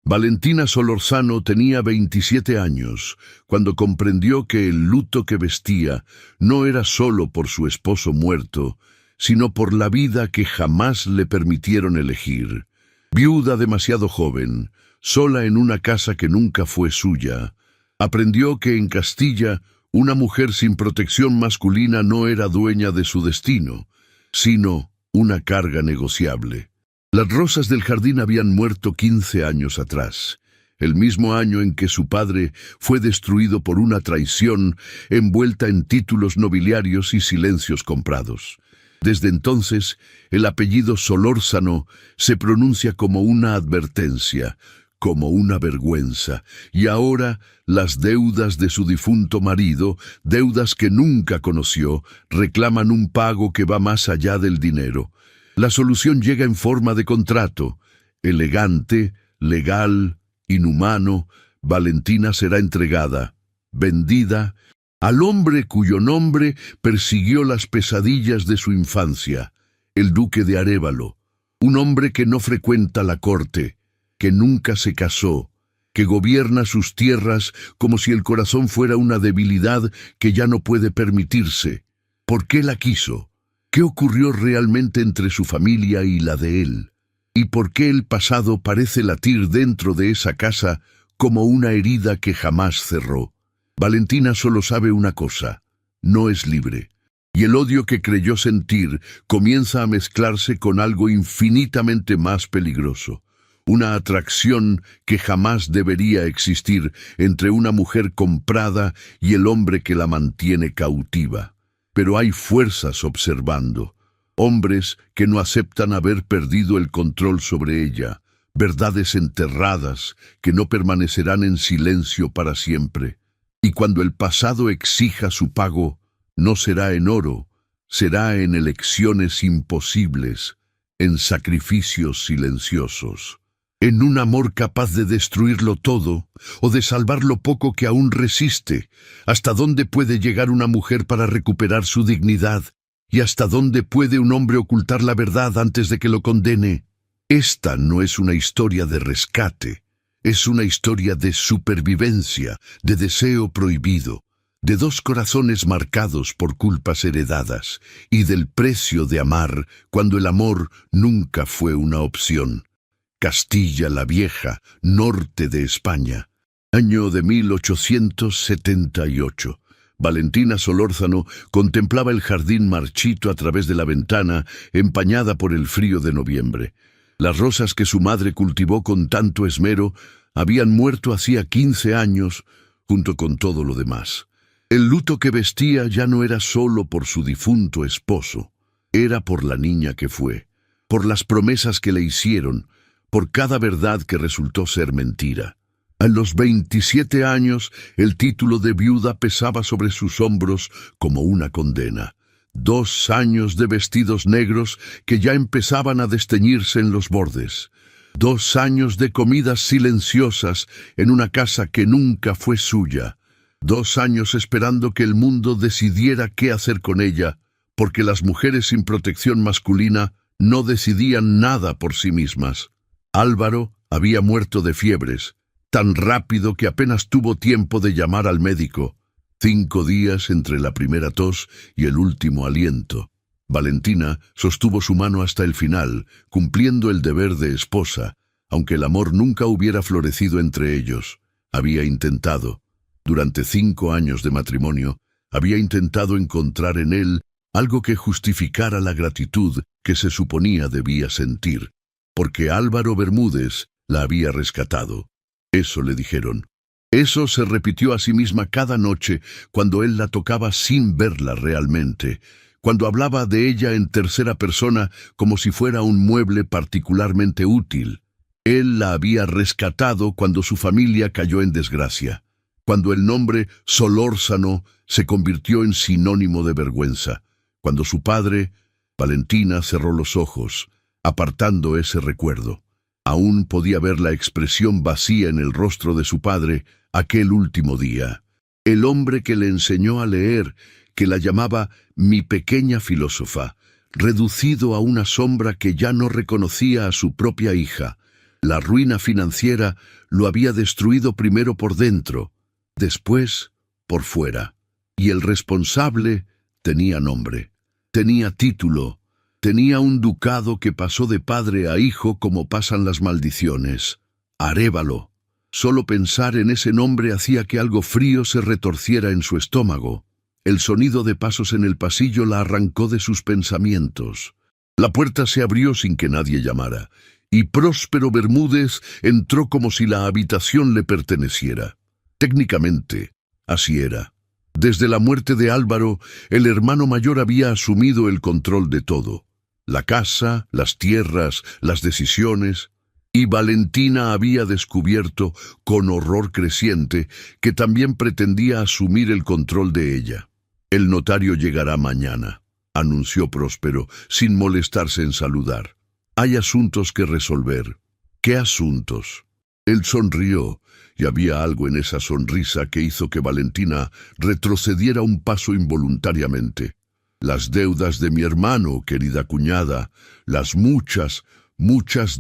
Valentina Solórzano tenía 27 años cuando comprendió que el luto que vestía no era solo por su esposo muerto, sino por la vida que jamás le permitieron elegir. Viuda demasiado joven, sola en una casa que nunca fue suya, aprendió que en Castilla una mujer sin protección masculina no era dueña de su destino, sino una carga negociable. Las rosas del jardín habían muerto 15 años atrás, el mismo año en que su padre fue destruido por una traición envuelta en títulos nobiliarios y silencios comprados. Desde entonces, el apellido Solórzano se pronuncia como una advertencia, como una vergüenza, y ahora las deudas de su difunto marido, deudas que nunca conoció, reclaman un pago que va más allá del dinero. La solución llega en forma de contrato. Elegante, legal, inhumano, Valentina será entregada, vendida, al hombre cuyo nombre persiguió las pesadillas de su infancia, el duque de Arévalo, un hombre que no frecuenta la corte, que nunca se casó, que gobierna sus tierras como si el corazón fuera una debilidad que ya no puede permitirse. ¿Por qué la quiso? ¿Qué ocurrió realmente entre su familia y la de él? ¿Y por qué el pasado parece latir dentro de esa casa como una herida que jamás cerró? Valentina solo sabe una cosa: no es libre. Y el odio que creyó sentir comienza a mezclarse con algo infinitamente más peligroso. Una atracción que jamás debería existir entre una mujer comprada y el hombre que la mantiene cautiva. Pero hay fuerzas observando, hombres que no aceptan haber perdido el control sobre ella, verdades enterradas que no permanecerán en silencio para siempre. Y cuando el pasado exija su pago, no será en oro, será en elecciones imposibles, en sacrificios silenciosos, en un amor capaz de destruirlo todo o de salvar lo poco que aún resiste. ¿Hasta dónde puede llegar una mujer para recuperar su dignidad? ¿Y hasta dónde puede un hombre ocultar la verdad antes de que lo condene? Esta no es una historia de rescate, es una historia de supervivencia, de deseo prohibido, de dos corazones marcados por culpas heredadas y del precio de amar cuando el amor nunca fue una opción. Castilla la Vieja, norte de España. Año de 1878. Valentina Solórzano contemplaba el jardín marchito a través de la ventana, empañada por el frío de noviembre. Las rosas que su madre cultivó con tanto esmero habían muerto hacía 15 años, junto con todo lo demás. El luto que vestía ya no era solo por su difunto esposo, era por la niña que fue, por las promesas que le hicieron, por cada verdad que resultó ser mentira. A los 27 años, el título de viuda pesaba sobre sus hombros como una condena. 2 años de vestidos negros que ya empezaban a desteñirse en los bordes. 2 años de comidas silenciosas en una casa que nunca fue suya. 2 años esperando que el mundo decidiera qué hacer con ella, porque las mujeres sin protección masculina no decidían nada por sí mismas. Álvaro había muerto de fiebres, tan rápido que apenas tuvo tiempo de llamar al médico. 5 días entre la primera tos y el último aliento. Valentina sostuvo su mano hasta el final, cumpliendo el deber de esposa, aunque el amor nunca hubiera florecido entre ellos. Había intentado. Durante 5 años de matrimonio, había intentado encontrar en él algo que justificara la gratitud que se suponía debía sentir, porque Álvaro Bermúdez la había rescatado. Eso le dijeron. Eso se repitió a sí misma cada noche cuando él la tocaba sin verla realmente, cuando hablaba de ella en tercera persona como si fuera un mueble particularmente útil. Él la había rescatado cuando su familia cayó en desgracia, cuando el nombre Solórzano se convirtió en sinónimo de vergüenza, cuando su padre, Valentina, cerró los ojos, apartando ese recuerdo. Aún podía ver la expresión vacía en el rostro de su padre aquel último día. El hombre que le enseñó a leer, que la llamaba mi pequeña filósofa, reducido a una sombra que ya no reconocía a su propia hija, La ruina financiera lo había destruido primero por dentro, después por fuera. Y el responsable tenía nombre, tenía título, tenía un ducado que pasó de padre a hijo como pasan las maldiciones. Arévalo. Solo pensar en ese nombre hacía que algo frío se retorciera en su estómago. El sonido de pasos en el pasillo la arrancó de sus pensamientos. La puerta se abrió sin que nadie llamara, y Próspero Bermúdez entró como si la habitación le perteneciera. Técnicamente, así era. Desde la muerte de Álvaro, el hermano mayor había asumido el control de todo. La casa, las tierras, las decisiones. Y Valentina había descubierto, con horror creciente, que también pretendía asumir el control de ella. «El notario llegará mañana», anunció Próspero, sin molestarse en saludar. «Hay asuntos que resolver». «¿Qué asuntos?». Él sonrió, y había algo en esa sonrisa que hizo que Valentina retrocediera un paso involuntariamente. «Las deudas de mi hermano, querida cuñada, las muchas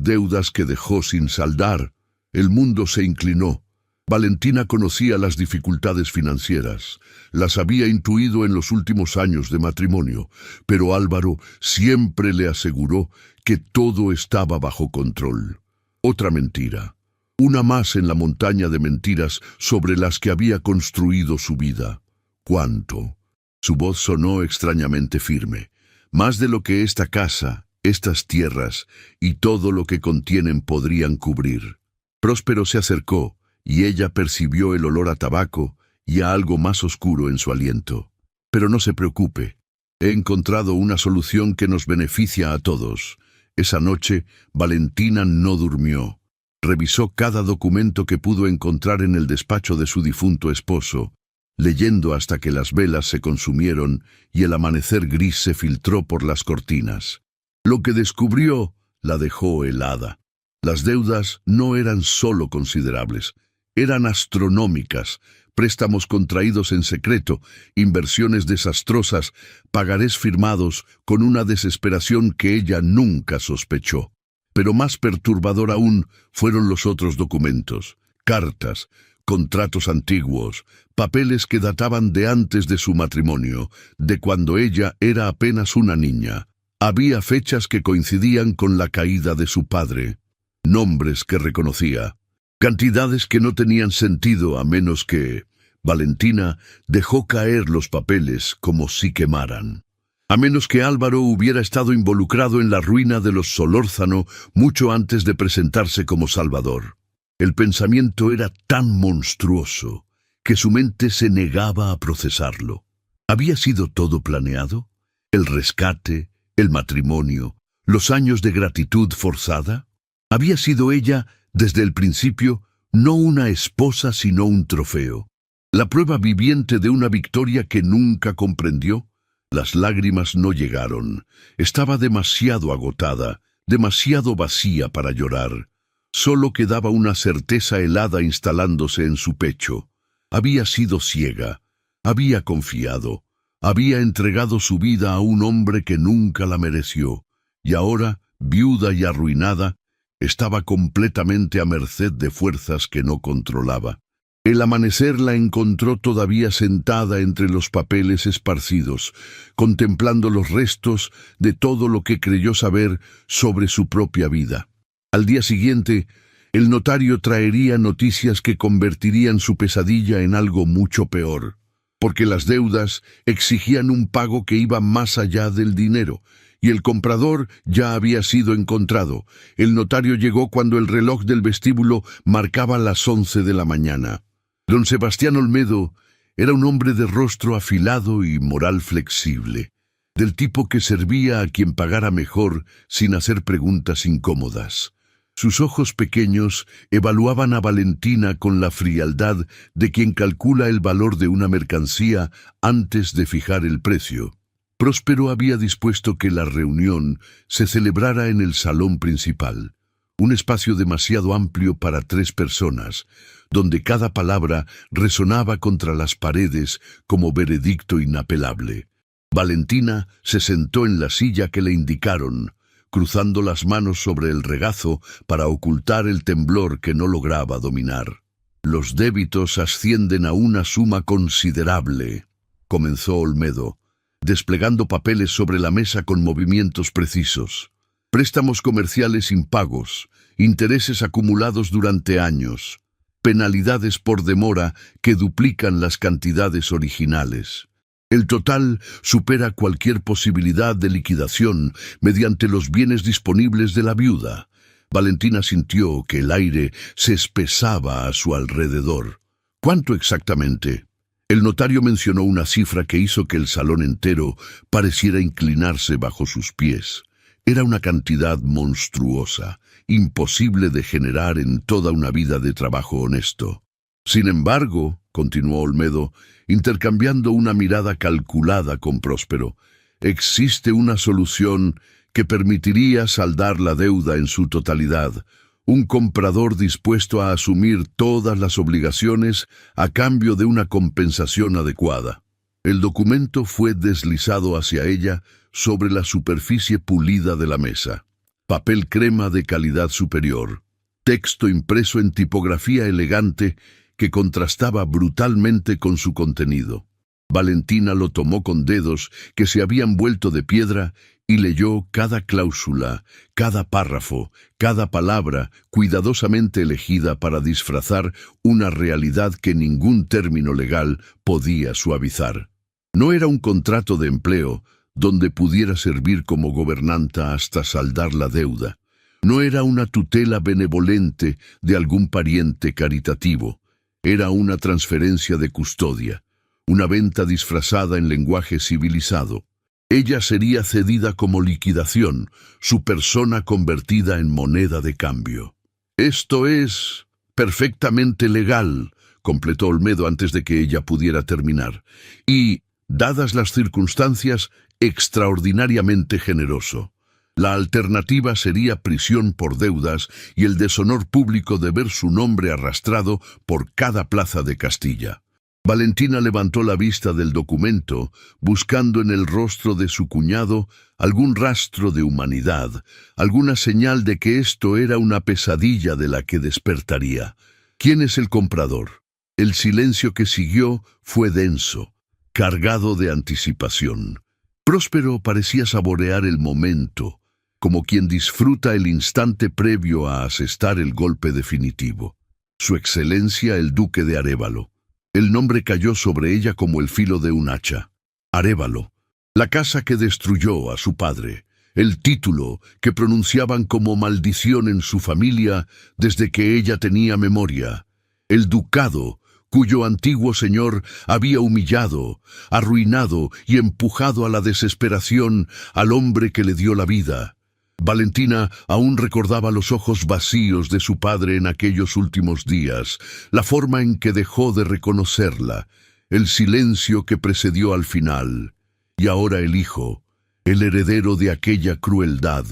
deudas que dejó sin saldar». El mundo se inclinó. Valentina conocía las dificultades financieras, las había intuido en los últimos años de matrimonio, pero Álvaro siempre le aseguró que todo estaba bajo control. Otra mentira, una más en la montaña de mentiras sobre las que había construido su vida. ¿Cuánto? Su voz sonó extrañamente firme. Más de lo que esta casa, estas tierras y todo lo que contienen podrían cubrir. Próspero se acercó, y ella percibió el olor a tabaco y a algo más oscuro en su aliento. «Pero no se preocupe, he encontrado una solución que nos beneficia a todos». Esa noche, Valentina no durmió. Revisó cada documento que pudo encontrar en el despacho de su difunto esposo, leyendo hasta que las velas se consumieron y el amanecer gris se filtró por las cortinas. Lo que descubrió la dejó helada. Las deudas no eran solo considerables, eran astronómicas, préstamos contraídos en secreto, inversiones desastrosas, pagarés firmados con una desesperación que ella nunca sospechó. Pero más perturbador aún fueron los otros documentos, cartas, contratos antiguos, papeles que databan de antes de su matrimonio, de cuando ella era apenas una niña. Había fechas que coincidían con la caída de su padre, nombres que reconocía, cantidades que no tenían sentido a menos que Valentina dejó caer los papeles como si quemaran. A menos que Álvaro hubiera estado involucrado en la ruina de los Solórzano mucho antes de presentarse como Salvador. El pensamiento era tan monstruoso que su mente se negaba a procesarlo. ¿Había sido todo planeado? ¿El rescate, el matrimonio, los años de gratitud forzada? ¿Había sido ella, desde el principio, no una esposa sino un trofeo? ¿La prueba viviente de una victoria que nunca comprendió? Las lágrimas no llegaron. Estaba demasiado agotada, demasiado vacía para llorar. Solo quedaba una certeza helada instalándose en su pecho. Había sido ciega, había confiado, había entregado su vida a un hombre que nunca la mereció, y ahora, viuda y arruinada, estaba completamente a merced de fuerzas que no controlaba. El amanecer la encontró todavía sentada entre los papeles esparcidos, contemplando los restos de todo lo que creyó saber sobre su propia vida. Al día siguiente, el notario traería noticias que convertirían su pesadilla en algo mucho peor, porque las deudas exigían un pago que iba más allá del dinero, y el comprador ya había sido encontrado. El notario llegó cuando el reloj del vestíbulo marcaba las 11 de la mañana. Don Sebastián Olmedo era un hombre de rostro afilado y moral flexible, del tipo que servía a quien pagara mejor sin hacer preguntas incómodas. Sus ojos pequeños evaluaban a Valentina con la frialdad de quien calcula el valor de una mercancía antes de fijar el precio. Próspero había dispuesto que la reunión se celebrara en el salón principal, un espacio demasiado amplio para 3 personas, donde cada palabra resonaba contra las paredes como veredicto inapelable. Valentina se sentó en la silla que le indicaron, cruzando las manos sobre el regazo para ocultar el temblor que no lograba dominar. «Los débitos ascienden a una suma considerable», comenzó Olmedo, desplegando papeles sobre la mesa con movimientos precisos. «Préstamos comerciales impagos, intereses acumulados durante años, penalidades por demora que duplican las cantidades originales. El total supera cualquier posibilidad de liquidación mediante los bienes disponibles de la viuda». Valentina sintió que el aire se espesaba a su alrededor. «¿Cuánto exactamente?». El notario mencionó una cifra que hizo que el salón entero pareciera inclinarse bajo sus pies. Era una cantidad monstruosa, imposible de generar en toda una vida de trabajo honesto. «Sin embargo», continuó Olmedo, intercambiando una mirada calculada con Próspero, «existe una solución que permitiría saldar la deuda en su totalidad, un comprador dispuesto a asumir todas las obligaciones a cambio de una compensación adecuada». El documento fue deslizado hacia ella sobre la superficie pulida de la mesa. Papel crema de calidad superior, texto impreso en tipografía elegante que contrastaba brutalmente con su contenido. Valentina lo tomó con dedos que se habían vuelto de piedra y leyó cada cláusula, cada párrafo, cada palabra cuidadosamente elegida para disfrazar una realidad que ningún término legal podía suavizar. No era un contrato de empleo donde pudiera servir como gobernanta hasta saldar la deuda. No era una tutela benevolente de algún pariente caritativo. Era una transferencia de custodia, una venta disfrazada en lenguaje civilizado. Ella sería cedida como liquidación, su persona convertida en moneda de cambio. «Esto es perfectamente legal», completó Olmedo antes de que ella pudiera terminar, «y, dadas las circunstancias, extraordinariamente generoso. La alternativa sería prisión por deudas y el deshonor público de ver su nombre arrastrado por cada plaza de Castilla». Valentina levantó la vista del documento, buscando en el rostro de su cuñado algún rastro de humanidad, alguna señal de que esto era una pesadilla de la que despertaría. «¿Quién es el comprador?». El silencio que siguió fue denso, cargado de anticipación. Próspero parecía saborear el momento, como quien disfruta el instante previo a asestar el golpe definitivo. «Su Excelencia el Duque de Arévalo». El nombre cayó sobre ella como el filo de un hacha. Arévalo, la casa que destruyó a su padre, el título que pronunciaban como maldición en su familia desde que ella tenía memoria, el ducado cuyo antiguo señor había humillado, arruinado y empujado a la desesperación al hombre que le dio la vida. Valentina aún recordaba los ojos vacíos de su padre en aquellos últimos días, la forma en que dejó de reconocerla, el silencio que precedió al final. Y ahora el hijo, el heredero de aquella crueldad.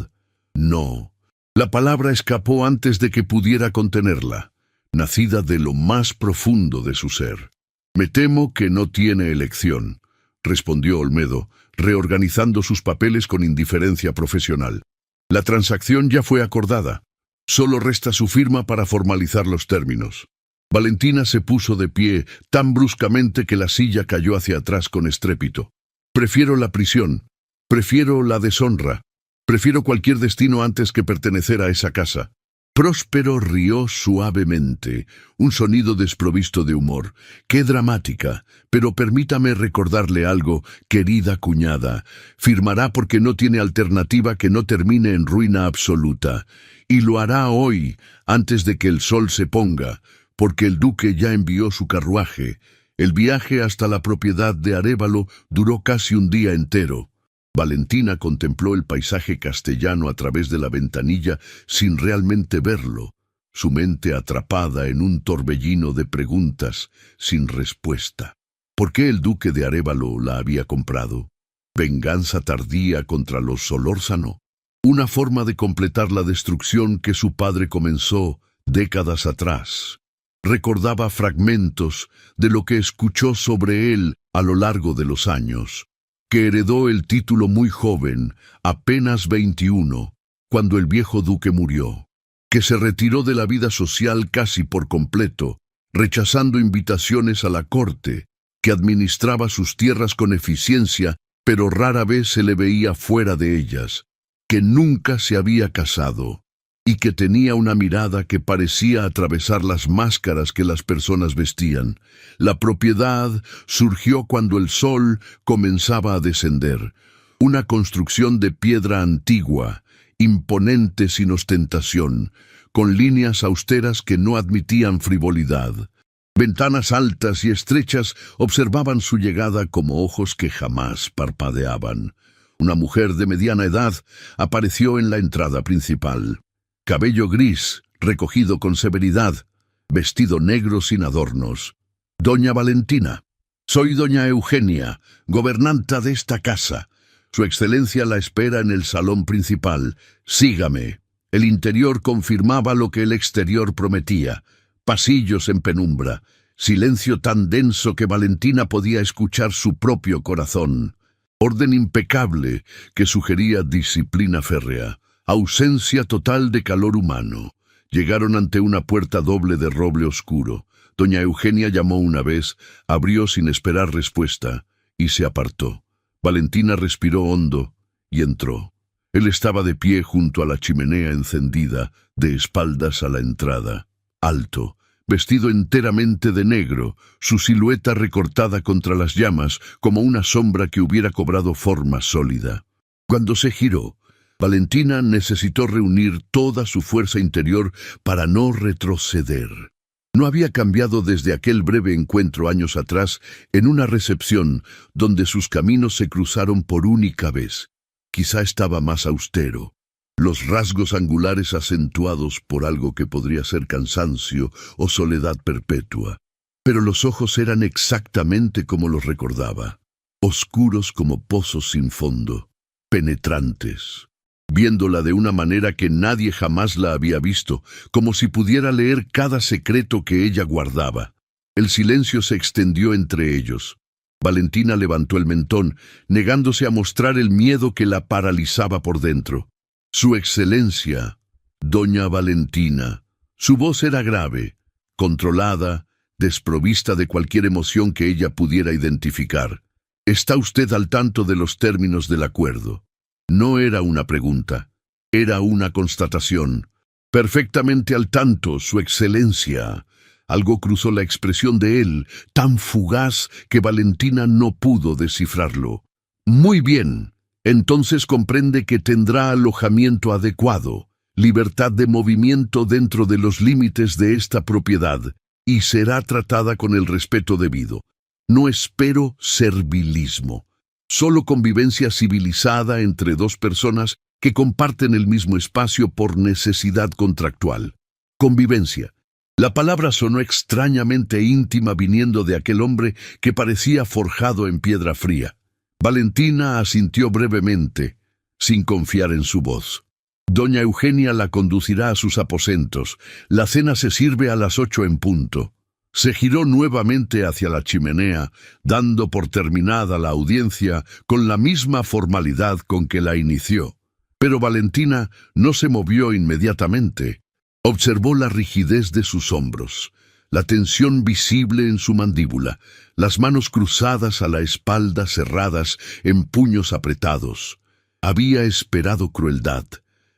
No, la palabra escapó antes de que pudiera contenerla, nacida de lo más profundo de su ser. «Me temo que no tiene elección», respondió Olmedo, reorganizando sus papeles con indiferencia profesional. «La transacción ya fue acordada. Solo resta su firma para formalizar los términos». Valentina se puso de pie tan bruscamente que la silla cayó hacia atrás con estrépito. «Prefiero la prisión. Prefiero la deshonra. Prefiero cualquier destino antes que pertenecer a esa casa». Próspero rió suavemente, un sonido desprovisto de humor. «Qué dramática, pero permítame recordarle algo, querida cuñada. Firmará porque no tiene alternativa que no termine en ruina absoluta. Y lo hará hoy, antes de que el sol se ponga, porque el duque ya envió su carruaje. El viaje hasta la propiedad de Arévalo duró casi un día entero». Valentina contempló el paisaje castellano a través de la ventanilla sin realmente verlo, su mente atrapada en un torbellino de preguntas sin respuesta. ¿Por qué el duque de Arévalo la había comprado? ¿Venganza tardía contra los Solórzano? ¿Una forma de completar la destrucción que su padre comenzó décadas atrás? Recordaba fragmentos de lo que escuchó sobre él a lo largo de los años. Que heredó el título muy joven, apenas 21, cuando el viejo duque murió, que se retiró de la vida social casi por completo, rechazando invitaciones a la corte, que administraba sus tierras con eficiencia, pero rara vez se le veía fuera de ellas, que nunca se había casado, y que tenía una mirada que parecía atravesar las máscaras que las personas vestían. La propiedad surgió cuando el sol comenzaba a descender, una construcción de piedra antigua, imponente sin ostentación, con líneas austeras que no admitían frivolidad. Ventanas altas y estrechas observaban su llegada como ojos que jamás parpadeaban. Una mujer de mediana edad apareció en la entrada principal. Cabello gris, recogido con severidad, vestido negro sin adornos. Doña Valentina. Soy doña Eugenia, gobernanta de esta casa. Su excelencia la espera en el salón principal. Sígame. El interior confirmaba lo que el exterior prometía. Pasillos en penumbra, silencio tan denso que Valentina podía escuchar su propio corazón. Orden impecable que sugería disciplina férrea. Ausencia total de calor humano. Llegaron ante una puerta doble de roble oscuro. Doña Eugenia llamó una vez, abrió sin esperar respuesta, y se apartó. Valentina respiró hondo y entró. Él estaba de pie junto a la chimenea encendida, de espaldas a la entrada. Alto, vestido enteramente de negro, su silueta recortada contra las llamas como una sombra que hubiera cobrado forma sólida. Cuando se giró, Valentina necesitó reunir toda su fuerza interior para no retroceder. No había cambiado desde aquel breve encuentro años atrás en una recepción donde sus caminos se cruzaron por única vez. Quizá estaba más austero, los rasgos angulares acentuados por algo que podría ser cansancio o soledad perpetua. Pero los ojos eran exactamente como los recordaba, oscuros como pozos sin fondo, penetrantes. Viéndola de una manera que nadie jamás la había visto, como si pudiera leer cada secreto que ella guardaba. El silencio se extendió entre ellos. Valentina levantó el mentón, negándose a mostrar el miedo que la paralizaba por dentro. Su excelencia, doña Valentina. Su voz era grave, controlada, desprovista de cualquier emoción que ella pudiera identificar. ¿Está usted al tanto de los términos del acuerdo? No era una pregunta, era una constatación. Perfectamente al tanto, su excelencia. Algo cruzó la expresión de él, tan fugaz que Valentina no pudo descifrarlo. Muy bien, entonces comprende que tendrá alojamiento adecuado, libertad de movimiento dentro de los límites de esta propiedad, y será tratada con el respeto debido. No espero servilismo. Solo convivencia civilizada entre dos personas que comparten el mismo espacio por necesidad contractual. Convivencia. La palabra sonó extrañamente íntima viniendo de aquel hombre que parecía forjado en piedra fría. Valentina asintió brevemente, sin confiar en su voz. Doña Eugenia la conducirá a sus aposentos. La cena se sirve a las 8 en punto. Se giró nuevamente hacia la chimenea, dando por terminada la audiencia con la misma formalidad con que la inició. Pero Valentina no se movió inmediatamente. Observó la rigidez de sus hombros, la tensión visible en su mandíbula, las manos cruzadas a la espalda cerradas en puños apretados. Había esperado crueldad,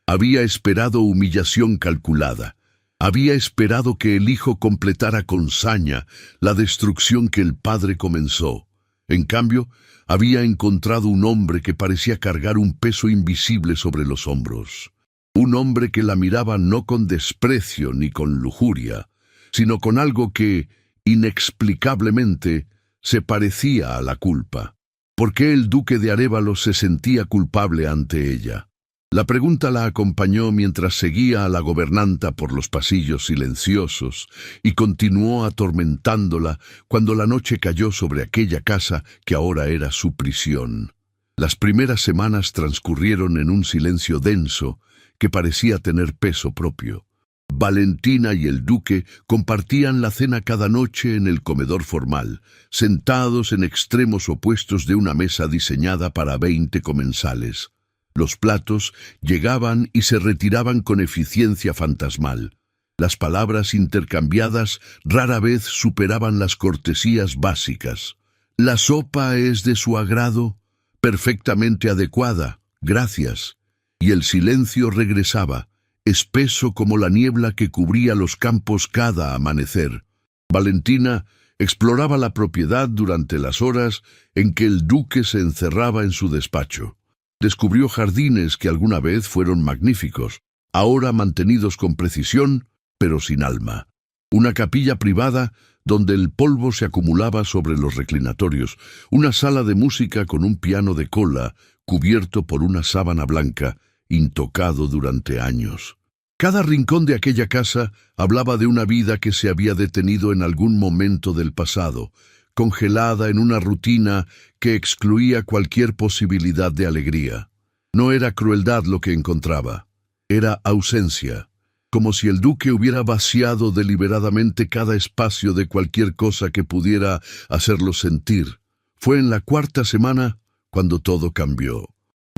había esperado humillación calculada. Había esperado que el hijo completara con saña la destrucción que el padre comenzó. En cambio, había encontrado un hombre que parecía cargar un peso invisible sobre los hombros. Un hombre que la miraba no con desprecio ni con lujuria, sino con algo que, inexplicablemente, se parecía a la culpa. ¿Por qué el duque de Arévalo se sentía culpable ante ella? La pregunta la acompañó mientras seguía a la gobernanta por los pasillos silenciosos y continuó atormentándola cuando la noche cayó sobre aquella casa que ahora era su prisión. Las primeras semanas transcurrieron en un silencio denso que parecía tener peso propio. Valentina y el duque compartían la cena cada noche en el comedor formal, sentados en extremos opuestos de una mesa diseñada para 20 comensales. Los platos llegaban y se retiraban con eficiencia fantasmal. Las palabras intercambiadas rara vez superaban las cortesías básicas. «La sopa es de su agrado, perfectamente adecuada, gracias». Y el silencio regresaba, espeso como la niebla que cubría los campos cada amanecer. Valentina exploraba la propiedad durante las horas en que el duque se encerraba en su despacho. Descubrió jardines que alguna vez fueron magníficos, ahora mantenidos con precisión, pero sin alma. Una capilla privada donde el polvo se acumulaba sobre los reclinatorios, una sala de música con un piano de cola cubierto por una sábana blanca, intocado durante años. Cada rincón de aquella casa hablaba de una vida que se había detenido en algún momento del pasado, congelada en una rutina que excluía cualquier posibilidad de alegría. No era crueldad lo que encontraba, era ausencia, como si el duque hubiera vaciado deliberadamente cada espacio de cualquier cosa que pudiera hacerlo sentir. Fue en la cuarta semana cuando todo cambió.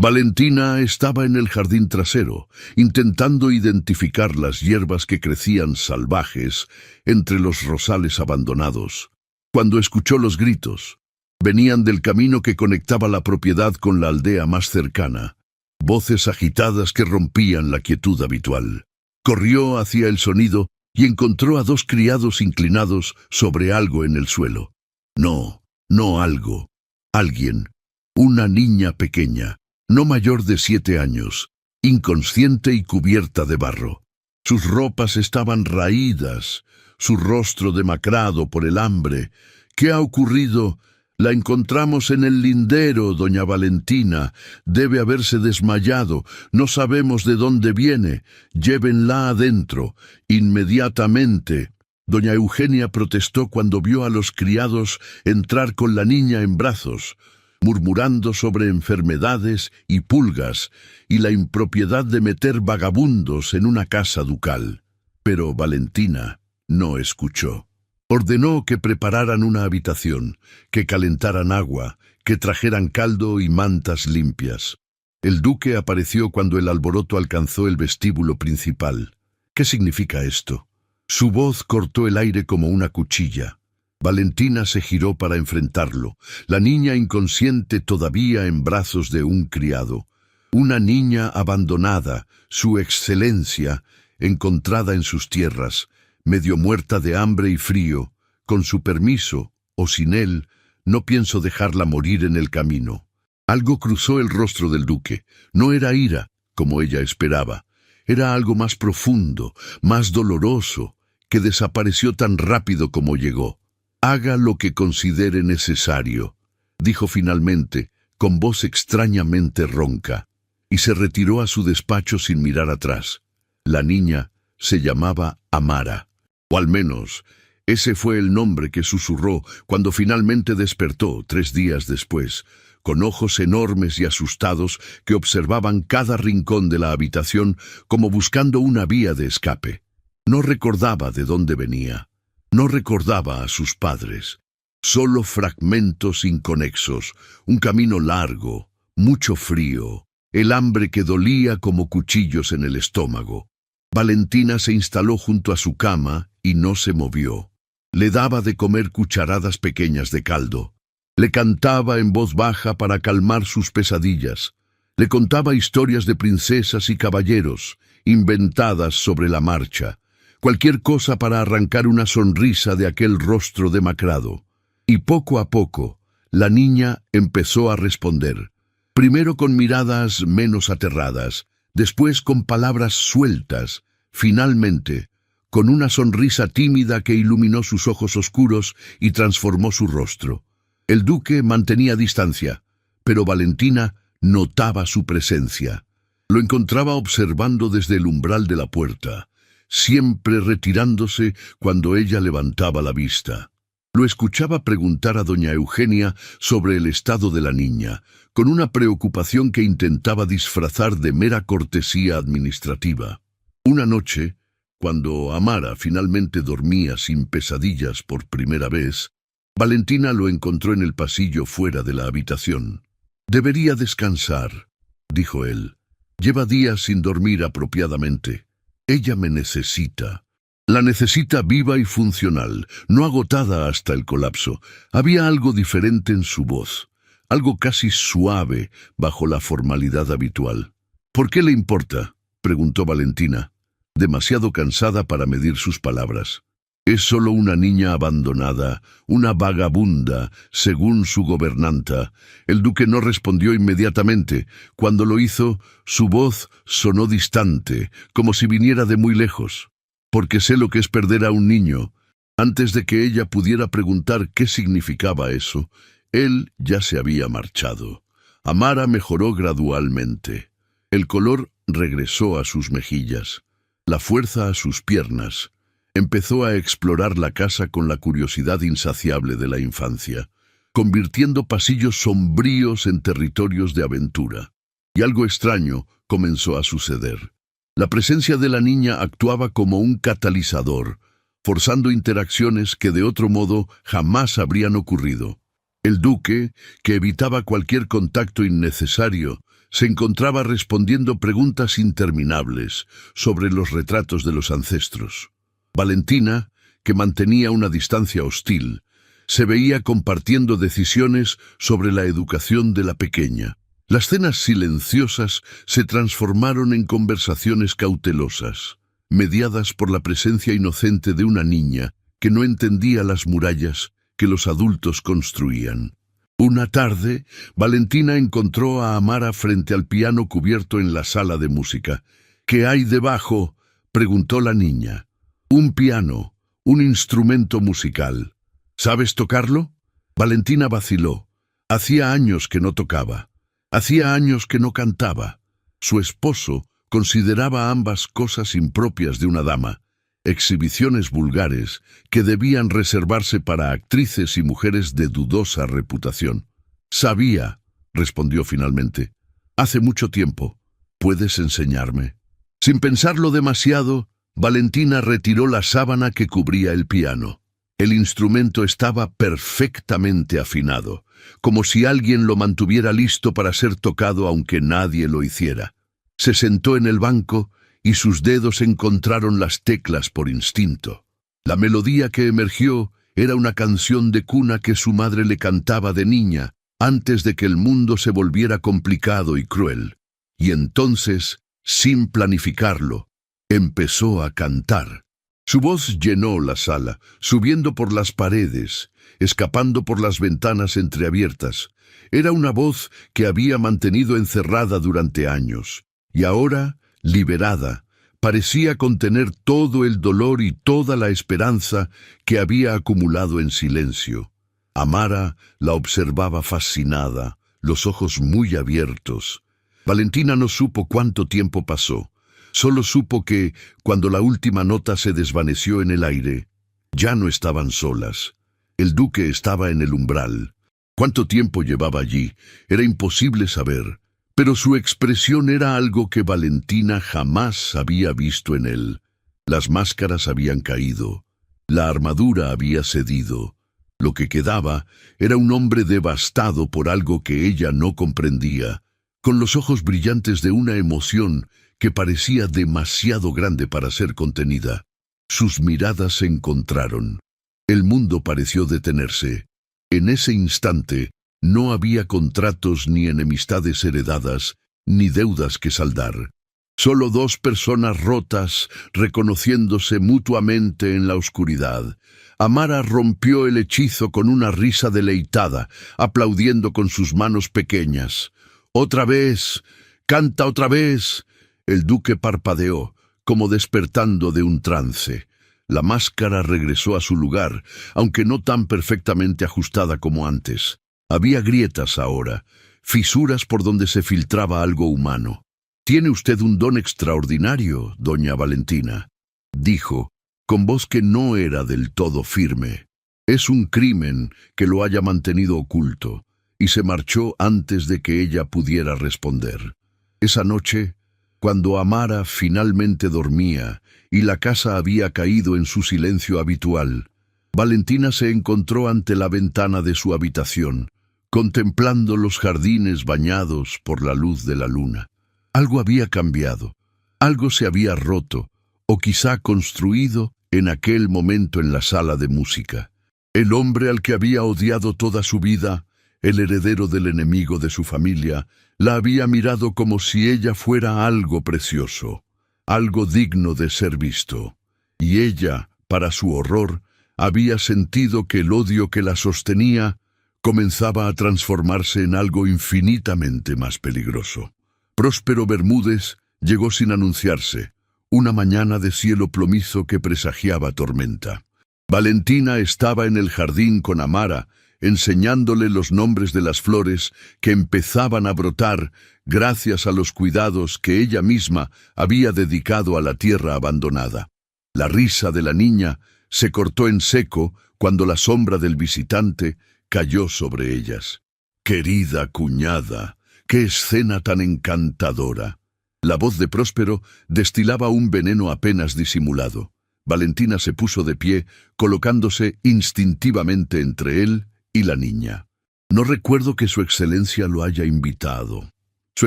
Valentina estaba en el jardín trasero, intentando identificar las hierbas que crecían salvajes entre los rosales abandonados, cuando escuchó los gritos. Venían del camino que conectaba la propiedad con la aldea más cercana, voces agitadas que rompían la quietud habitual. Corrió hacia el sonido y encontró a dos criados inclinados sobre algo en el suelo. No algo, alguien, una niña pequeña, no mayor de 7 años, inconsciente y cubierta de barro. Sus ropas estaban raídas, su rostro demacrado por el hambre. «¿Qué ha ocurrido?» «La encontramos en el lindero, doña Valentina. Debe haberse desmayado. No sabemos de dónde viene. Llévenla adentro, inmediatamente». Doña Eugenia protestó cuando vio a los criados entrar con la niña en brazos, murmurando sobre enfermedades y pulgas y la impropiedad de meter vagabundos en una casa ducal. Pero Valentina no escuchó. Ordenó que prepararan una habitación, que calentaran agua, que trajeran caldo y mantas limpias. El duque apareció cuando el alboroto alcanzó el vestíbulo principal. «¿Qué significa esto?» Su voz cortó el aire como una cuchilla. Valentina se giró para enfrentarlo, la niña inconsciente todavía en brazos de un criado. Una niña abandonada, su excelencia, encontrada en sus tierras, medio muerta de hambre y frío. Con su permiso, o sin él, no pienso dejarla morir en el camino. Algo cruzó el rostro del duque. No era ira, como ella esperaba. Era algo más profundo, más doloroso, que desapareció tan rápido como llegó. «Haga lo que considere necesario», dijo finalmente, con voz extrañamente ronca, y se retiró a su despacho sin mirar atrás. La niña se llamaba Amara, o al menos ese fue el nombre que susurró cuando finalmente despertó 3 días después, con ojos enormes y asustados que observaban cada rincón de la habitación como buscando una vía de escape. No recordaba de dónde venía, no recordaba a sus padres, solo fragmentos inconexos, un camino largo, mucho frío, el hambre que dolía como cuchillos en el estómago. Valentina se instaló junto a su cama y no se movió. Le daba de comer cucharadas pequeñas de caldo. Le cantaba en voz baja para calmar sus pesadillas. Le contaba historias de princesas y caballeros, inventadas sobre la marcha. Cualquier cosa para arrancar una sonrisa de aquel rostro demacrado. Y poco a poco, la niña empezó a responder. Primero con miradas menos aterradas, después con palabras sueltas, finalmente con una sonrisa tímida que iluminó sus ojos oscuros y transformó su rostro. El duque mantenía distancia, pero Valentina notaba su presencia. Lo encontraba observando desde el umbral de la puerta, siempre retirándose cuando ella levantaba la vista. Lo escuchaba preguntar a doña Eugenia sobre el estado de la niña, con una preocupación que intentaba disfrazar de mera cortesía administrativa. Una noche, cuando Amara finalmente dormía sin pesadillas por primera vez, Valentina lo encontró en el pasillo fuera de la habitación. «Debería descansar», dijo él. Lleva días sin dormir apropiadamente. Ella me necesita. La necesita viva y funcional, no agotada hasta el colapso. Había algo diferente en su voz, algo casi suave bajo la formalidad habitual. ¿Por qué le importa?, preguntó Valentina, demasiado cansada para medir sus palabras. Es solo una niña abandonada, una vagabunda, según su gobernanta. El duque no respondió inmediatamente. Cuando lo hizo, su voz sonó distante, como si viniera de muy lejos. Porque sé lo que es perder a un niño. Antes de que ella pudiera preguntar qué significaba eso, él ya se había marchado. Amara mejoró gradualmente. El color regresó a sus mejillas, la fuerza a sus piernas. Empezó a explorar la casa con la curiosidad insaciable de la infancia, convirtiendo pasillos sombríos en territorios de aventura. Y algo extraño comenzó a suceder. La presencia de la niña actuaba como un catalizador, forzando interacciones que de otro modo jamás habrían ocurrido. El duque, que evitaba cualquier contacto innecesario, se encontraba respondiendo preguntas interminables sobre los retratos de los ancestros. Valentina, que mantenía una distancia hostil, se veía compartiendo decisiones sobre la educación de la pequeña. Las cenas silenciosas se transformaron en conversaciones cautelosas, mediadas por la presencia inocente de una niña que no entendía las murallas que los adultos construían. Una tarde, Valentina encontró a Amara frente al piano cubierto en la sala de música. «¿Qué hay debajo?», preguntó la niña. «Un piano, un instrumento musical. ¿Sabes tocarlo?». Valentina vaciló. Hacía años que no tocaba. Hacía años que no cantaba. Su esposo consideraba ambas cosas impropias de una dama, exhibiciones vulgares que debían reservarse para actrices y mujeres de dudosa reputación. «Sabía», respondió finalmente. «Hace mucho tiempo. ¿Puedes enseñarme?». Sin pensarlo demasiado, Valentina retiró la sábana que cubría el piano. El instrumento estaba perfectamente afinado, como si alguien lo mantuviera listo para ser tocado aunque nadie lo hiciera. Se sentó en el banco y sus dedos encontraron las teclas por instinto. La melodía que emergió era una canción de cuna que su madre le cantaba de niña, antes de que el mundo se volviera complicado y cruel. Y entonces, sin planificarlo, empezó a cantar. Su voz llenó la sala, subiendo por las paredes, escapando por las ventanas entreabiertas. Era una voz que había mantenido encerrada durante años, y ahora, liberada, parecía contener todo el dolor y toda la esperanza que había acumulado en silencio. Amara la observaba fascinada, los ojos muy abiertos. Valentina no supo cuánto tiempo pasó. Solo supo que, cuando la última nota se desvaneció en el aire, ya no estaban solas. El duque estaba en el umbral. ¿Cuánto tiempo llevaba allí? Era imposible saber, pero su expresión era algo que Valentina jamás había visto en él. Las máscaras habían caído, la armadura había cedido. Lo que quedaba era un hombre devastado por algo que ella no comprendía, con los ojos brillantes de una emoción que parecía demasiado grande para ser contenida. Sus miradas se encontraron. El mundo pareció detenerse. En ese instante no había contratos ni enemistades heredadas, ni deudas que saldar. Solo dos personas rotas, reconociéndose mutuamente en la oscuridad. Amara rompió el hechizo con una risa deleitada, aplaudiendo con sus manos pequeñas. «¡Otra vez! ¡Canta otra vez!». El duque parpadeó, como despertando de un trance. La máscara regresó a su lugar, aunque no tan perfectamente ajustada como antes. Había grietas ahora, fisuras por donde se filtraba algo humano. «Tiene usted un don extraordinario, doña Valentina», dijo, con voz que no era del todo firme. «Es un crimen que lo haya mantenido oculto», y se marchó antes de que ella pudiera responder. Esa noche, cuando Amara finalmente dormía y la casa había caído en su silencio habitual, Valentina se encontró ante la ventana de su habitación, contemplando los jardines bañados por la luz de la luna. Algo había cambiado, algo se había roto, o quizá construido en aquel momento en la sala de música. El hombre al que había odiado toda su vida, el heredero del enemigo de su familia, la había mirado como si ella fuera algo precioso, algo digno de ser visto. Y ella, para su horror, había sentido que el odio que la sostenía comenzaba a transformarse en algo infinitamente más peligroso. Próspero Bermúdez llegó sin anunciarse, una mañana de cielo plomizo que presagiaba tormenta. Valentina estaba en el jardín con Amara, enseñándole los nombres de las flores que empezaban a brotar gracias a los cuidados que ella misma había dedicado a la tierra abandonada. La risa de la niña se cortó en seco cuando la sombra del visitante cayó sobre ellas. «Querida cuñada, qué escena tan encantadora». La voz de Próspero destilaba un veneno apenas disimulado. Valentina se puso de pie, colocándose instintivamente entre él y la niña. «No recuerdo que Su Excelencia lo haya invitado. Su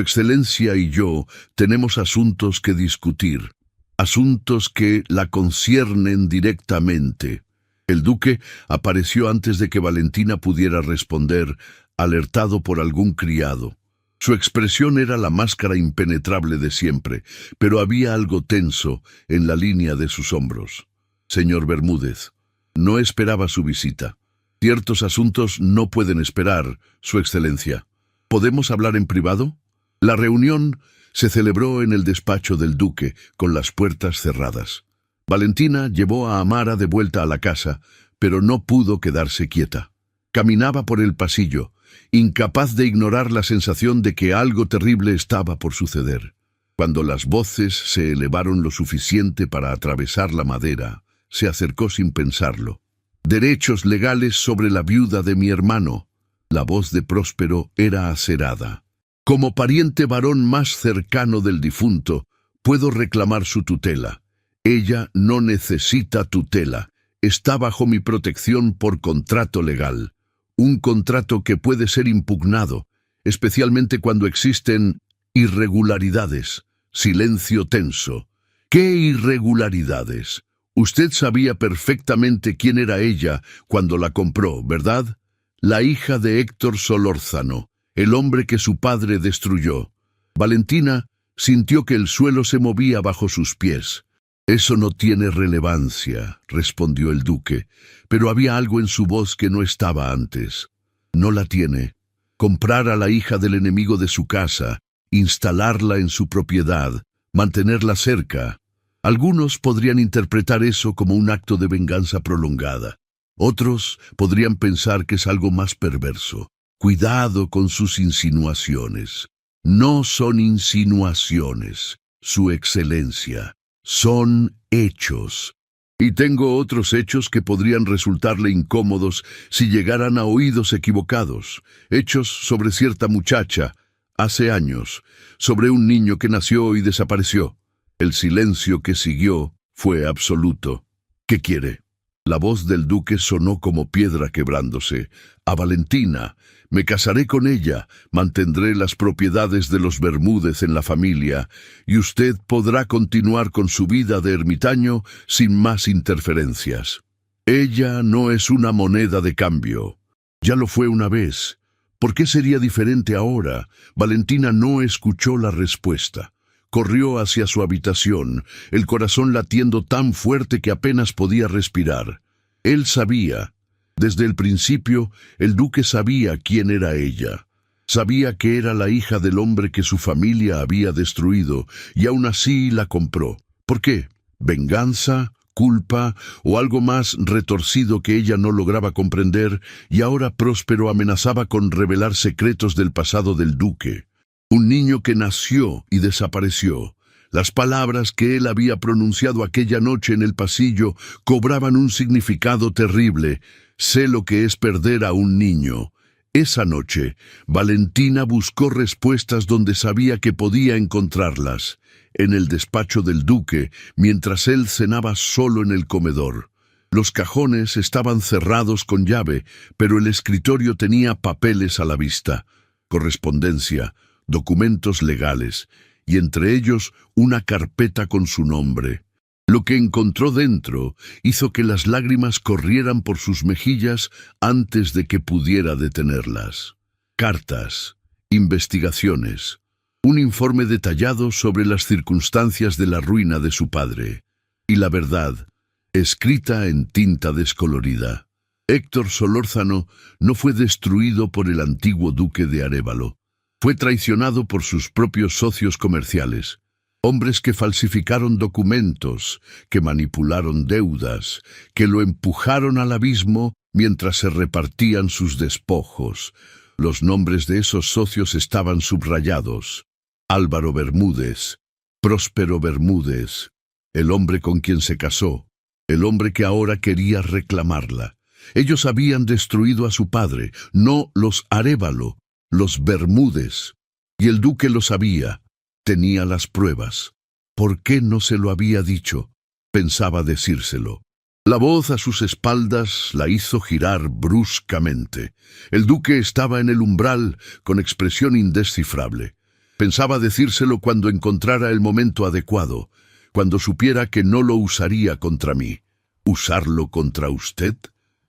Excelencia y yo tenemos asuntos que discutir, asuntos que la conciernen directamente». El duque apareció antes de que Valentina pudiera responder, alertado por algún criado. Su expresión era la máscara impenetrable de siempre, pero había algo tenso en la línea de sus hombros. «Señor Bermúdez, no esperaba su visita. Ciertos asuntos no pueden esperar, Su Excelencia. ¿Podemos hablar en privado?» La reunión se celebró en el despacho del duque, con las puertas cerradas. Valentina llevó a Amara de vuelta a la casa, pero no pudo quedarse quieta. Caminaba por el pasillo, incapaz de ignorar la sensación de que algo terrible estaba por suceder. Cuando las voces se elevaron lo suficiente para atravesar la madera, se acercó sin pensarlo. «Derechos legales sobre la viuda de mi hermano». La voz de Próspero era acerada. «Como pariente varón más cercano del difunto, puedo reclamar su tutela. Ella no necesita tutela. Está bajo mi protección por contrato legal. Un contrato que puede ser impugnado, especialmente cuando existen irregularidades». Silencio tenso. «¿Qué irregularidades? Usted sabía perfectamente quién era ella cuando la compró, ¿verdad? La hija de Héctor Solórzano, el hombre que su padre destruyó». Valentina sintió que el suelo se movía bajo sus pies. «Eso no tiene relevancia», respondió el duque, pero había algo en su voz que no estaba antes. «No la tiene. Comprar a la hija del enemigo de su casa, instalarla en su propiedad, mantenerla cerca. Algunos podrían interpretar eso como un acto de venganza prolongada. Otros podrían pensar que es algo más perverso. Cuidado con sus insinuaciones. No son insinuaciones, Su Excelencia. Son hechos. Y tengo otros hechos que podrían resultarle incómodos si llegaran a oídos equivocados. Hechos sobre cierta muchacha, hace años, sobre un niño que nació y desapareció». El silencio que siguió fue absoluto. «¿Qué quiere?». La voz del duque sonó como piedra quebrándose. «A Valentina. Me casaré con ella, mantendré las propiedades de los Bermúdez en la familia, y usted podrá continuar con su vida de ermitaño sin más interferencias. Ella no es una moneda de cambio. Ya lo fue una vez. ¿Por qué sería diferente ahora?». Valentina no escuchó la respuesta. Corrió hacia su habitación, el corazón latiendo tan fuerte que apenas podía respirar. Él sabía. Desde el principio, el duque sabía quién era ella. Sabía que era la hija del hombre que su familia había destruido, y aún así la compró. ¿Por qué? ¿Venganza? ¿Culpa? ¿O algo más retorcido que ella no lograba comprender? Y ahora Próspero amenazaba con revelar secretos del pasado del duque. Un niño que nació y desapareció. Las palabras que él había pronunciado aquella noche en el pasillo cobraban un significado terrible. Sé lo que es perder a un niño. Esa noche, Valentina buscó respuestas donde sabía que podía encontrarlas, en el despacho del duque, mientras él cenaba solo en el comedor. Los cajones estaban cerrados con llave, pero el escritorio tenía papeles a la vista, correspondencia, documentos legales, y entre ellos una carpeta con su nombre. Lo que encontró dentro hizo que las lágrimas corrieran por sus mejillas antes de que pudiera detenerlas. Cartas, investigaciones, un informe detallado sobre las circunstancias de la ruina de su padre, y la verdad, escrita en tinta descolorida. Héctor Solórzano no fue destruido por el antiguo duque de Arévalo. Fue traicionado por sus propios socios comerciales, hombres que falsificaron documentos, que manipularon deudas, que lo empujaron al abismo mientras se repartían sus despojos. Los nombres de esos socios estaban subrayados: Álvaro Bermúdez, Próspero Bermúdez, el hombre con quien se casó, el hombre que ahora quería reclamarla. Ellos habían destruido a su padre, no los Arévalo, los Bermúdez. Y el duque lo sabía, tenía las pruebas. ¿Por qué no se lo había dicho? Pensaba decírselo. La voz a sus espaldas la hizo girar bruscamente. El duque estaba en el umbral, con expresión indescifrable. Pensaba decírselo cuando encontrara el momento adecuado, cuando supiera que no lo usaría contra mí. ¿Usarlo contra usted?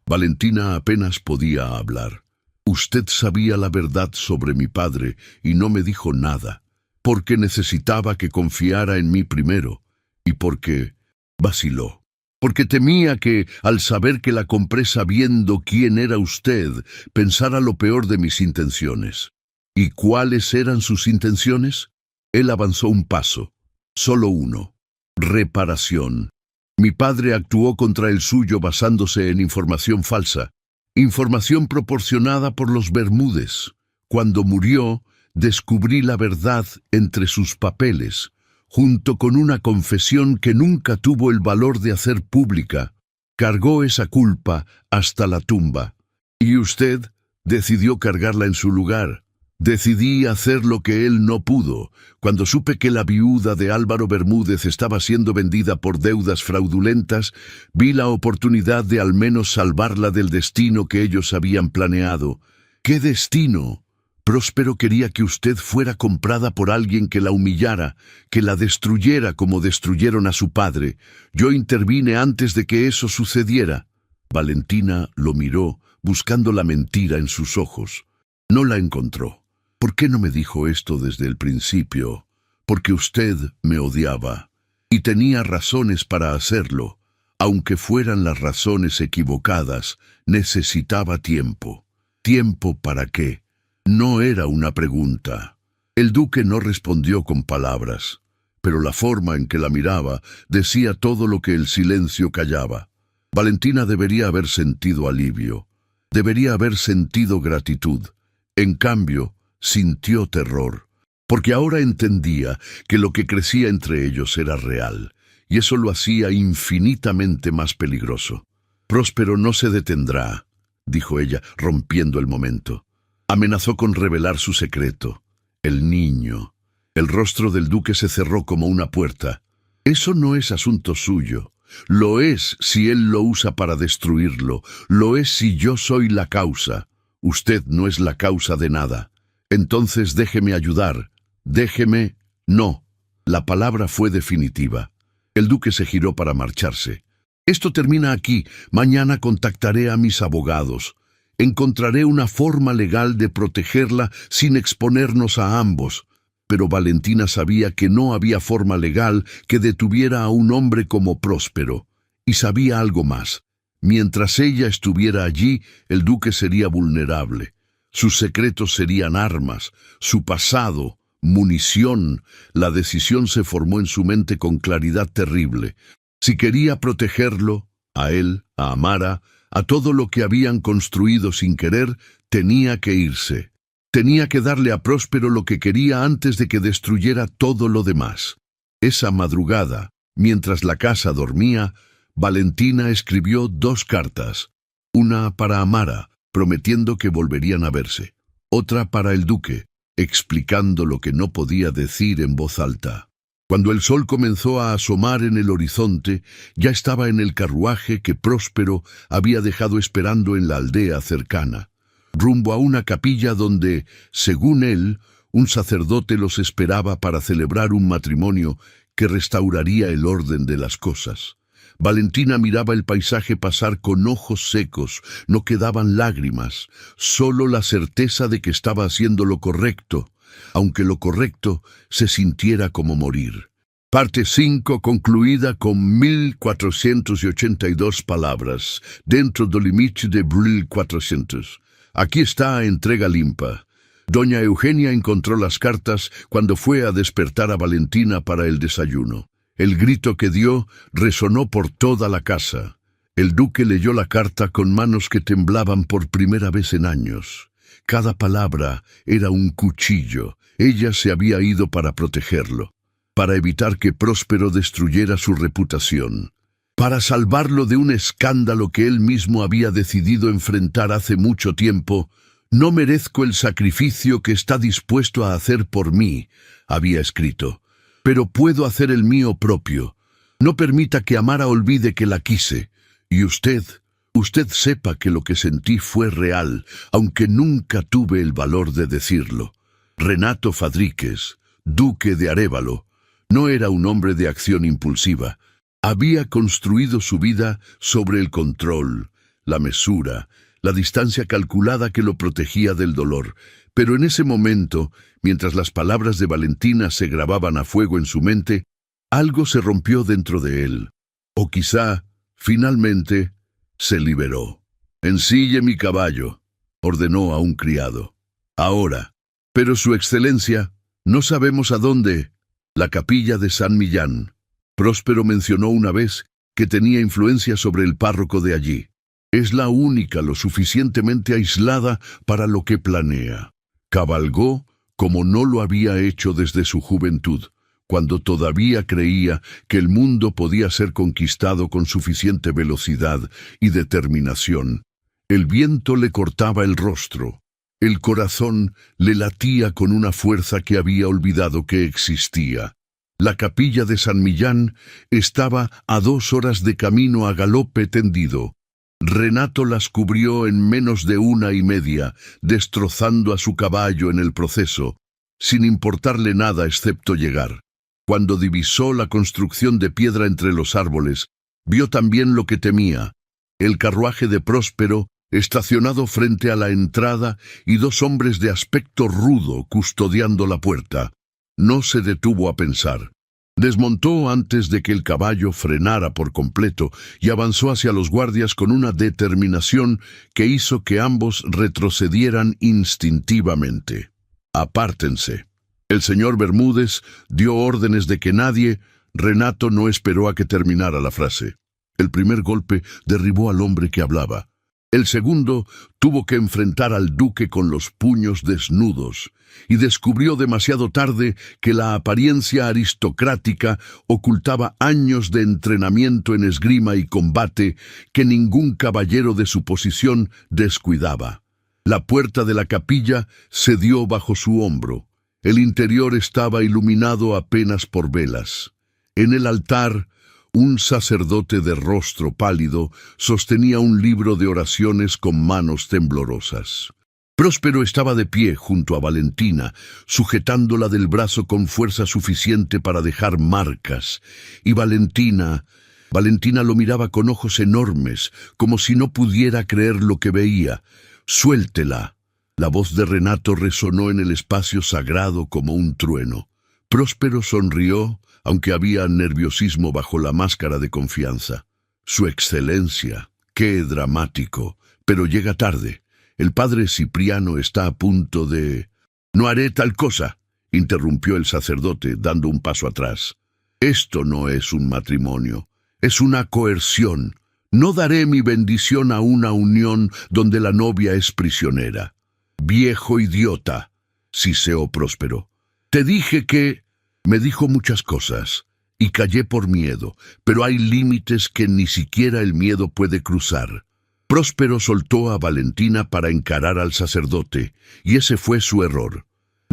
Valentina apenas podía hablar. Usted sabía la verdad sobre mi padre y no me dijo nada, porque necesitaba que confiara en mí primero, y porque vaciló. Porque temía que, al saber que la compré sabiendo quién era usted, pensara lo peor de mis intenciones. ¿Y cuáles eran sus intenciones? Él avanzó un paso, solo uno. Reparación. Mi padre actuó contra el suyo basándose en información falsa, información proporcionada por los Bermúdez. Cuando murió, descubrí la verdad entre sus papeles, junto con una confesión que nunca tuvo el valor de hacer pública. Cargó esa culpa hasta la tumba. Y usted decidió cargarla en su lugar. Decidí hacer lo que él no pudo. Cuando supe que la viuda de Álvaro Bermúdez estaba siendo vendida por deudas fraudulentas, vi la oportunidad de al menos salvarla del destino que ellos habían planeado. ¿Qué destino? Próspero quería que usted fuera comprada por alguien que la humillara, que la destruyera como destruyeron a su padre. Yo intervine antes de que eso sucediera. Valentina lo miró, buscando la mentira en sus ojos. No la encontró. ¿Por qué no me dijo esto desde el principio? Porque usted me odiaba, y tenía razones para hacerlo. Aunque fueran las razones equivocadas, necesitaba tiempo. ¿Tiempo para qué? No era una pregunta. El duque no respondió con palabras, pero la forma en que la miraba decía todo lo que el silencio callaba. Valentina debería haber sentido alivio, debería haber sentido gratitud. En cambio, sintió terror, porque ahora entendía que lo que crecía entre ellos era real, y eso lo hacía infinitamente más peligroso. Próspero no se detendrá, dijo ella, rompiendo el momento. Amenazó con revelar su secreto. El niño. El rostro del duque se cerró como una puerta. Eso no es asunto suyo. Lo es si él lo usa para destruirlo. Lo es si yo soy la causa. Usted no es la causa de nada. Entonces déjeme ayudar. Déjeme. No. La palabra fue definitiva. El duque se giró para marcharse. Esto termina aquí. Mañana contactaré a mis abogados. Encontraré una forma legal de protegerla sin exponernos a ambos. Pero Valentina sabía que no había forma legal que detuviera a un hombre como Próspero. Y sabía algo más. Mientras ella estuviera allí, el duque sería vulnerable. Sus secretos serían armas, su pasado, munición. La decisión se formó en su mente con claridad terrible. Si quería protegerlo, a él, a Amara, a todo lo que habían construido sin querer, tenía que irse. Tenía que darle a Próspero lo que quería antes de que destruyera todo lo demás. Esa madrugada, mientras la casa dormía, Valentina escribió 2 cartas. Una para Amara, prometiendo que volverían a verse. Otra para el duque, explicando lo que no podía decir en voz alta. Cuando el sol comenzó a asomar en el horizonte, ya estaba en el carruaje que Próspero había dejado esperando en la aldea cercana, rumbo a una capilla donde, según él, un sacerdote los esperaba para celebrar un matrimonio que restauraría el orden de las cosas. Valentina miraba el paisaje pasar con ojos secos, no quedaban lágrimas, solo la certeza de que estaba haciendo lo correcto, aunque lo correcto se sintiera como morir. Parte 5 concluida con 1482 palabras, dentro del límite de 1400. Aquí está a entrega limpa. Doña Eugenia encontró las cartas cuando fue a despertar a Valentina para el desayuno. El grito que dio resonó por toda la casa. El duque leyó la carta con manos que temblaban por primera vez en años. Cada palabra era un cuchillo. Ella se había ido para protegerlo, para evitar que Próspero destruyera su reputación, para salvarlo de un escándalo que él mismo había decidido enfrentar hace mucho tiempo. «No merezco el sacrificio que está dispuesto a hacer por mí», había escrito, «pero puedo hacer el mío propio. No permita que Amara olvide que la quise. Y usted sepa que lo que sentí fue real, aunque nunca tuve el valor de decirlo». Renato Fadríquez, duque de Arévalo, no era un hombre de acción impulsiva. Había construido su vida sobre el control, la mesura, la distancia calculada que lo protegía del dolor. Pero en ese momento, mientras las palabras de Valentina se grababan a fuego en su mente, algo se rompió dentro de él. O quizá, finalmente, se liberó. «Ensille mi caballo», ordenó a un criado. «Ahora». «Pero su excelencia, no sabemos a dónde». «La capilla de San Millán». Próspero mencionó una vez que tenía influencia sobre el párroco de allí. «Es la única lo suficientemente aislada para lo que planea». Cabalgó como no lo había hecho desde su juventud, cuando todavía creía que el mundo podía ser conquistado con suficiente velocidad y determinación. El viento le cortaba el rostro. El corazón le latía con una fuerza que había olvidado que existía. La capilla de San Millán estaba a 2 horas de camino a galope tendido. Renato las cubrió en menos de 1:30, destrozando a su caballo en el proceso, sin importarle nada excepto llegar. Cuando divisó la construcción de piedra entre los árboles, vio también lo que temía: el carruaje de Próspero estacionado frente a la entrada y 2 hombres de aspecto rudo custodiando la puerta. No se detuvo a pensar. Desmontó antes de que el caballo frenara por completo y avanzó hacia los guardias con una determinación que hizo que ambos retrocedieran instintivamente. «Apártense». El señor Bermúdez dio órdenes de que nadie... Renato no esperó a que terminara la frase. El primer golpe derribó al hombre que hablaba. El segundo tuvo que enfrentar al duque con los puños desnudos, y descubrió demasiado tarde que la apariencia aristocrática ocultaba años de entrenamiento en esgrima y combate que ningún caballero de su posición descuidaba. La puerta de la capilla cedió bajo su hombro. El interior estaba iluminado apenas por velas. En el altar, un sacerdote de rostro pálido sostenía un libro de oraciones con manos temblorosas. Próspero estaba de pie junto a Valentina, sujetándola del brazo con fuerza suficiente para dejar marcas, y Valentina lo miraba con ojos enormes, como si no pudiera creer lo que veía. «Suéltela». La voz de Renato resonó en el espacio sagrado como un trueno. Próspero sonrió, aunque había nerviosismo bajo la máscara de confianza. «Su excelencia, qué dramático, pero llega tarde. El padre Cipriano está a punto de...» «No haré tal cosa», interrumpió el sacerdote, dando un paso atrás. «Esto no es un matrimonio, es una coerción. No daré mi bendición a una unión donde la novia es prisionera». «Viejo idiota», siseó Próspero. «Te dije que...» Me dijo muchas cosas, y callé por miedo, pero hay límites que ni siquiera el miedo puede cruzar. Próspero soltó a Valentina para encarar al sacerdote, y ese fue su error.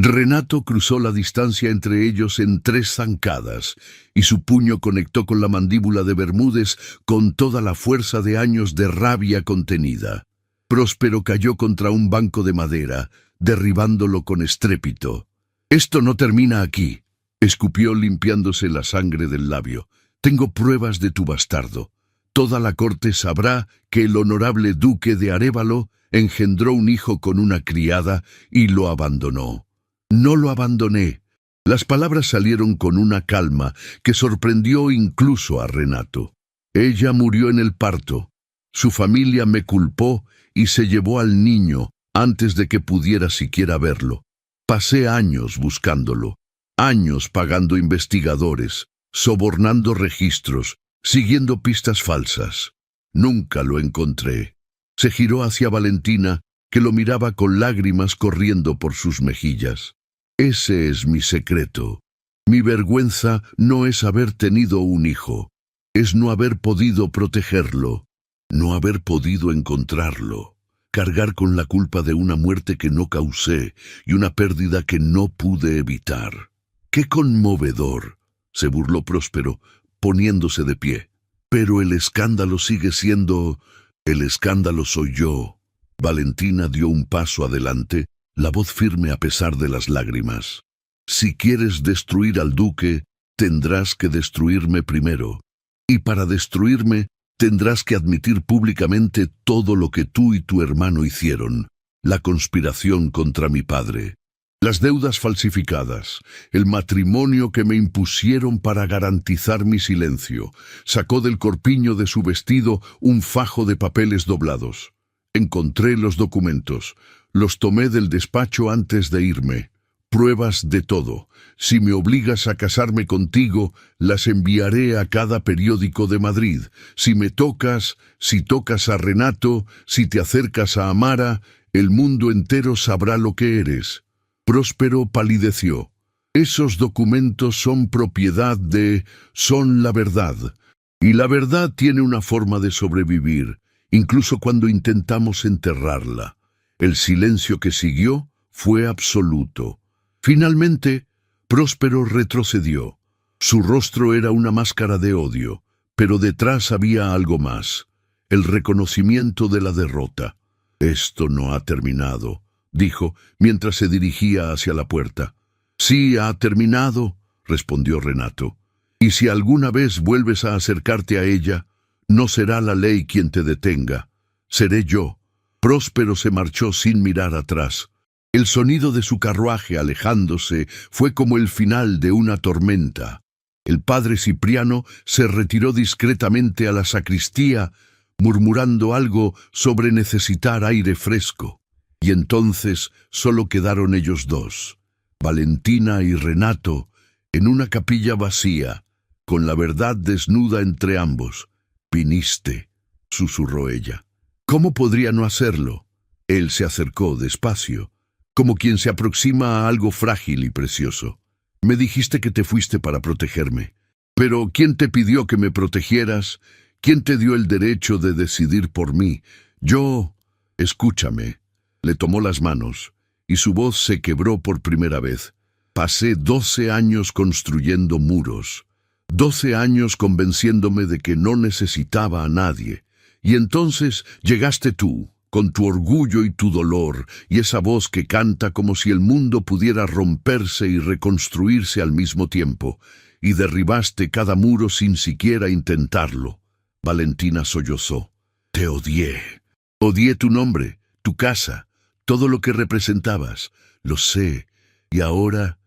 Renato cruzó la distancia entre ellos en 3 zancadas, y su puño conectó con la mandíbula de Bermúdez con toda la fuerza de años de rabia contenida. Próspero cayó contra un banco de madera, derribándolo con estrépito. «Esto no termina aquí», escupió limpiándose la sangre del labio. «Tengo pruebas de tu bastardo. Toda la corte sabrá que el honorable duque de Arévalo engendró un hijo con una criada y lo abandonó». «No lo abandoné». Las palabras salieron con una calma que sorprendió incluso a Renato. «Ella murió en el parto. Su familia me culpó y se llevó al niño antes de que pudiera siquiera verlo. Pasé años buscándolo, años pagando investigadores, sobornando registros, siguiendo pistas falsas. Nunca lo encontré». Se giró hacia Valentina, que lo miraba con lágrimas corriendo por sus mejillas. «Ese es mi secreto. Mi vergüenza no es haber tenido un hijo, es no haber podido protegerlo, no haber podido encontrarlo, cargar con la culpa de una muerte que no causé y una pérdida que no pude evitar». «¡Qué conmovedor!», se burló Próspero, poniéndose de pie. «Pero el escándalo sigue siendo... el escándalo soy yo». Valentina dio un paso adelante, la voz firme a pesar de las lágrimas. «Si quieres destruir al duque, tendrás que destruirme primero. Y para destruirme, tendrás que admitir públicamente todo lo que tú y tu hermano hicieron, la conspiración contra mi padre, las deudas falsificadas, el matrimonio que me impusieron para garantizar mi silencio». Sacó del corpiño de su vestido un fajo de papeles doblados. «Encontré los documentos. Los tomé del despacho antes de irme. Pruebas de todo. Si me obligas a casarme contigo, las enviaré a cada periódico de Madrid. Si me tocas, si tocas a Renato, si te acercas a Amara, el mundo entero sabrá lo que eres». Próspero palideció. «Esos documentos son propiedad son la verdad. Y la verdad tiene una forma de sobrevivir, incluso cuando intentamos enterrarla». El silencio que siguió fue absoluto. Finalmente, Próspero retrocedió. Su rostro era una máscara de odio, pero detrás había algo más: el reconocimiento de la derrota. «Esto no ha terminado», dijo, mientras se dirigía hacia la puerta. «Sí, ha terminado», respondió Renato. «Y si alguna vez vuelves a acercarte a ella, no será la ley quien te detenga, seré yo». Próspero se marchó sin mirar atrás. El sonido de su carruaje alejándose fue como el final de una tormenta. El padre Cipriano se retiró discretamente a la sacristía, murmurando algo sobre necesitar aire fresco. Y entonces solo quedaron ellos dos, Valentina y Renato, en una capilla vacía, con la verdad desnuda entre ambos. «Viniste», susurró ella. «¿Cómo podría no hacerlo?». Él se acercó despacio, como quien se aproxima a algo frágil y precioso. «Me dijiste que te fuiste para protegerme. Pero ¿quién te pidió que me protegieras? ¿Quién te dio el derecho de decidir por mí? Yo... Escúchame». Le tomó las manos, y su voz se quebró por primera vez. «Pasé 12 años construyendo muros, 12 años convenciéndome de que no necesitaba a nadie. Y entonces llegaste tú, con tu orgullo y tu dolor, y esa voz que canta como si el mundo pudiera romperse y reconstruirse al mismo tiempo, y derribaste cada muro sin siquiera intentarlo». Valentina sollozó. «Te odié. Odié tu nombre, tu casa, todo lo que representabas. Lo sé. Y ahora...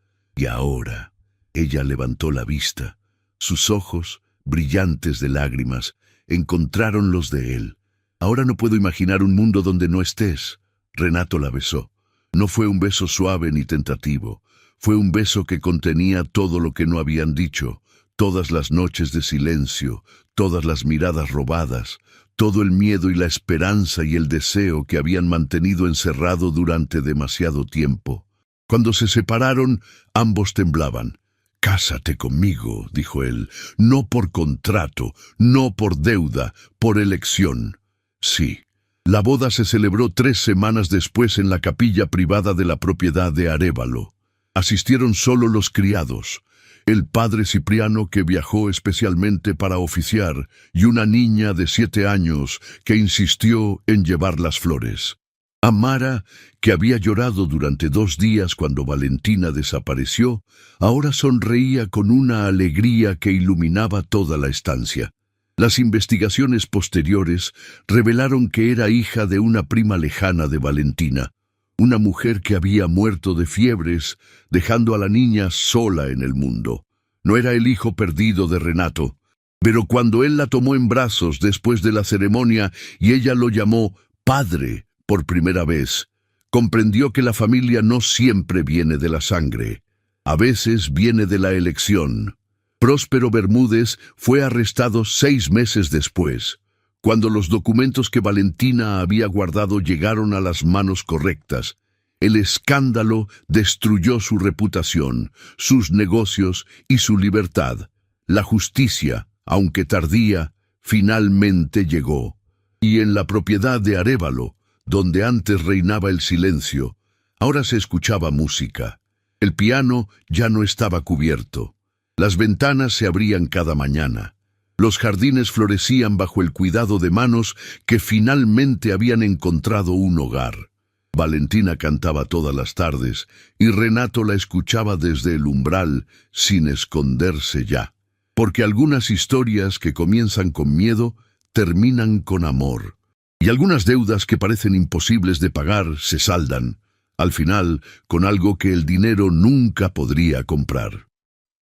Ella levantó la vista. Sus ojos, brillantes de lágrimas, encontraron los de él. «Ahora no puedo imaginar un mundo donde no estés». Renato la besó. No fue un beso suave ni tentativo. Fue un beso que contenía todo lo que no habían dicho, todas las noches de silencio, todas las miradas robadas, todo el miedo y la esperanza y el deseo que habían mantenido encerrado durante demasiado tiempo. Cuando se separaron, ambos temblaban. «Cásate conmigo», dijo él, «no por contrato, no por deuda, por elección». Sí. La boda se celebró 3 semanas después en la capilla privada de la propiedad de Arévalo. Asistieron solo los criados, el padre Cipriano, que viajó especialmente para oficiar, y una niña de 7 años que insistió en llevar las flores. Amara, que había llorado durante 2 días cuando Valentina desapareció, ahora sonreía con una alegría que iluminaba toda la estancia. Las investigaciones posteriores revelaron que era hija de una prima lejana de Valentina, una mujer que había muerto de fiebres, dejando a la niña sola en el mundo. No era el hijo perdido de Renato, pero cuando él la tomó en brazos después de la ceremonia y ella lo llamó padre por primera vez, comprendió que la familia no siempre viene de la sangre, a veces viene de la elección. Próspero Bermúdez fue arrestado 6 meses después, cuando los documentos que Valentina había guardado llegaron a las manos correctas. El escándalo destruyó su reputación, sus negocios y su libertad. La justicia, aunque tardía, finalmente llegó. Y en la propiedad de Arévalo, donde antes reinaba el silencio, ahora se escuchaba música. El piano ya no estaba cubierto. Las ventanas se abrían cada mañana. Los jardines florecían bajo el cuidado de manos que finalmente habían encontrado un hogar. Valentina cantaba todas las tardes y Renato la escuchaba desde el umbral, sin esconderse ya. Porque algunas historias que comienzan con miedo terminan con amor. Y algunas deudas que parecen imposibles de pagar se saldan, al final, con algo que el dinero nunca podría comprar.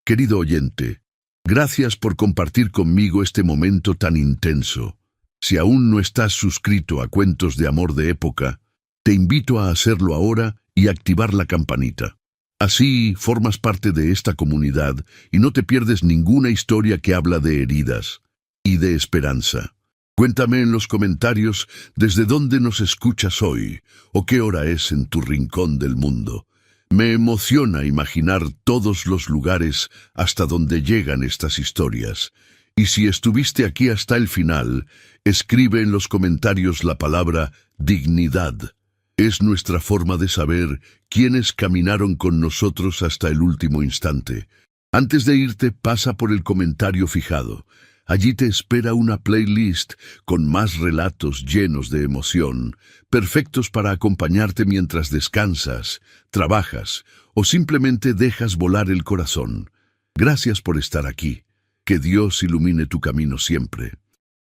Querido oyente, gracias por compartir conmigo este momento tan intenso. Si aún no estás suscrito a Cuentos de Amor de Época, te invito a hacerlo ahora y activar la campanita. Así formas parte de esta comunidad y no te pierdes ninguna historia que habla de heridas y de esperanza. Cuéntame en los comentarios desde dónde nos escuchas hoy o qué hora es en tu rincón del mundo. Me emociona imaginar todos los lugares hasta donde llegan estas historias. Y si estuviste aquí hasta el final, escribe en los comentarios la palabra dignidad. Es nuestra forma de saber quiénes caminaron con nosotros hasta el último instante. Antes de irte, pasa por el comentario fijado. Allí te espera una playlist con más relatos llenos de emoción, perfectos para acompañarte mientras descansas, trabajas o simplemente dejas volar el corazón. Gracias por estar aquí. Que Dios ilumine tu camino siempre.